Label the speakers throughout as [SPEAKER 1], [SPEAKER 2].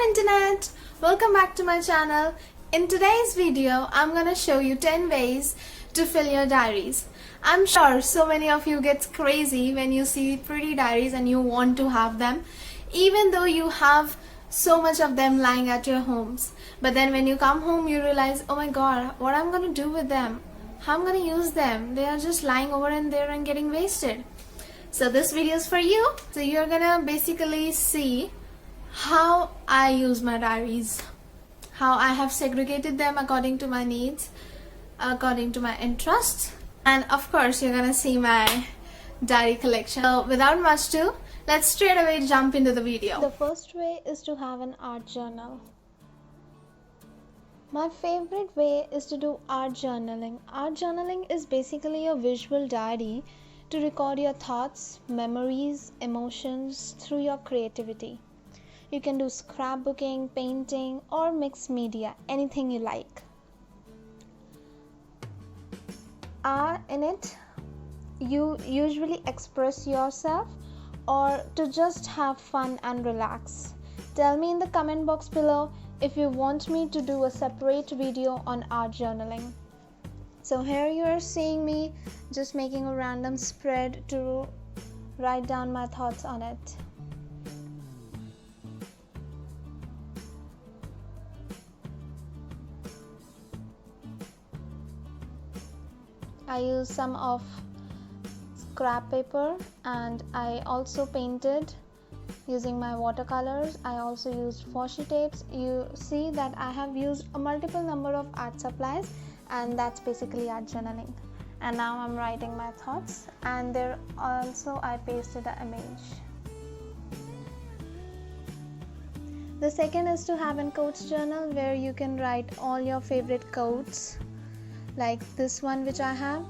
[SPEAKER 1] Internet! Welcome back to my channel. In today's video, I'm gonna show you 10 ways to fill your diaries. I'm sure so many of you get crazy when you see pretty diaries and you want to have them, even though you have so much of them lying at your homes. But then when you come home, you realize, oh my god, what I'm gonna do with them? How I'm gonna use them? They are just lying over in there and getting wasted. So this video is for you. So you're gonna basically see how I use my diaries, how I have segregated them according to my needs, according to my interests, and of course you're gonna see my diary collection. So without much ado, let's straight away jump into the video.
[SPEAKER 2] The first way is to have an art journal. My favorite way is to do art journaling. Art journaling is basically a visual diary to record your thoughts, memories, emotions through your creativity. You can do scrapbooking, painting, or mixed media, anything you like. In it, you usually express yourself or to just have fun and relax. Tell me in the comment box below if you want me to do a separate video on art journaling. So here you are seeing me just making a random spread to write down my thoughts on it. I used some of scrap paper and I also painted using my watercolors. I also used washi tapes. You see that I have used a multiple number of art supplies, and that's basically art journaling. And now I'm writing my thoughts, and there also I pasted an image. The second is to have a quotes journal where you can write all your favorite quotes, like this one which I have.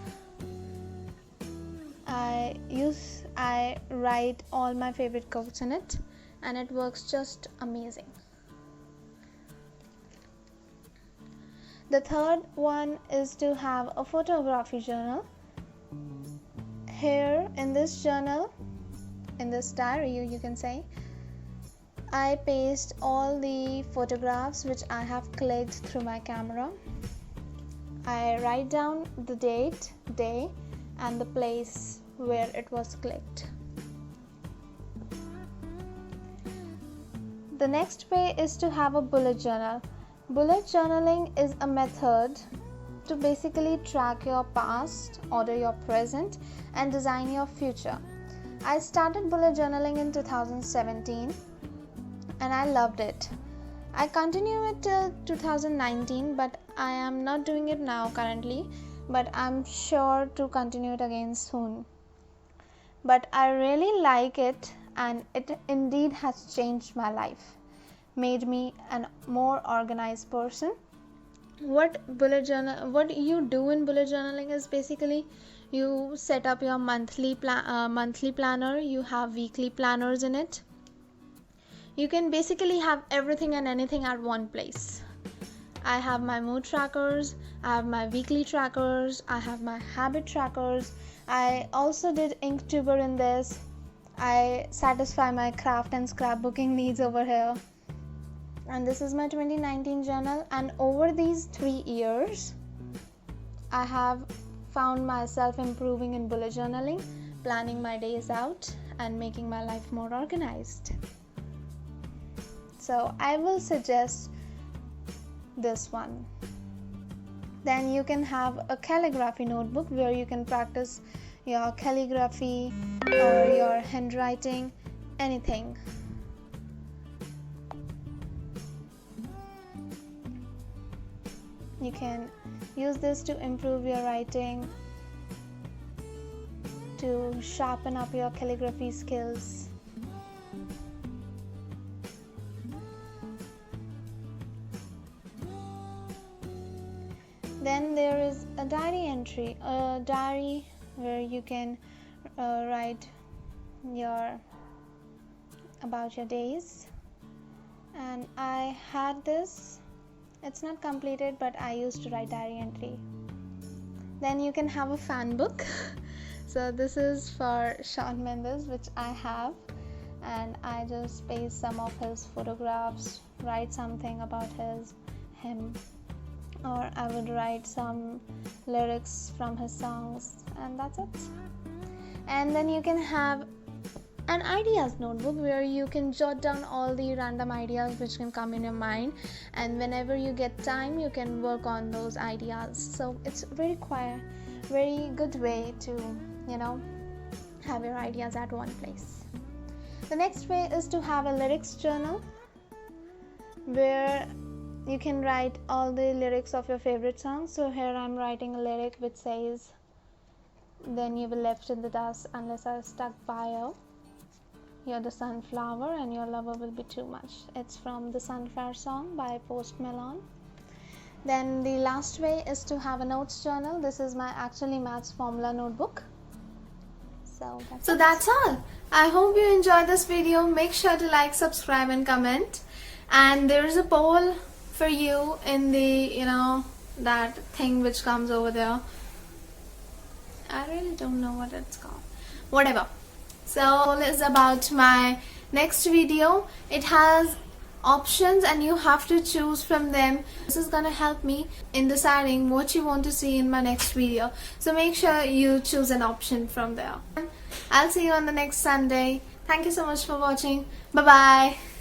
[SPEAKER 2] I write all my favorite quotes in it, and it works just amazing. The third one is to have a photography journal. Here in this journal, in this diary you can say, I paste all the photographs which I have clicked through my camera. I write down the date, day, and the place where it was clicked. The next way is to have a bullet journal. Bullet journaling is a method to basically track your past, order your present, and design your future. I started bullet journaling in 2017 and I loved it. I continue it till 2019, but I am not doing it now currently, but I'm sure to continue it again soon. But I really like it, and it indeed has changed my life, made me a more organized person. What you do in bullet journaling is basically you set up your monthly planner. You have weekly planners in it. You can basically have everything and anything at one place. I have my mood trackers, I have my weekly trackers, I have my habit trackers. I also did Inktober in this. I satisfy my craft and scrapbooking needs over here. And this is my 2019 journal, and over these 3 years I have found myself improving in bullet journaling, planning my days out, and making my life more organized. So I will suggest this one. Then you can have a calligraphy notebook where you can practice your calligraphy or your handwriting, anything. You can use this to improve your writing, to sharpen up your calligraphy skills. Then there is a diary entry, a diary where you can write about your days. And I had this. It's not completed, but I used to write diary entry. Then you can have a fan book. So this is for Shawn Mendes, which I have. and I just paste some of his photographs, write something about him, or I would write some lyrics from his songs, and that's it. And then you can have an ideas notebook where you can jot down all the random ideas which can come in your mind, and whenever you get time you can work on those ideas. So it's very good way to have your ideas at one place. The next way is to have a lyrics journal where you can write all the lyrics of your favorite songs. So here I'm writing a lyric which says, "Then you will left in the dust unless I stuck by you. You're the sunflower and your lover will be too much." It's from the Sunflower song by Post Malone. Then the last way is to have a notes journal. This is my actually maths formula notebook. So
[SPEAKER 1] that's all. I hope you enjoyed this video. Make sure to like, subscribe and comment. And there is a poll for you in the that thing which comes over there. I really don't know what it's called. Whatever. So is about my next video. It has options and you have to choose from them. This is gonna help me in deciding what you want to see in my next video. So make sure you choose an option from there. I'll see you on the next Sunday. Thank you so much for watching. Bye bye.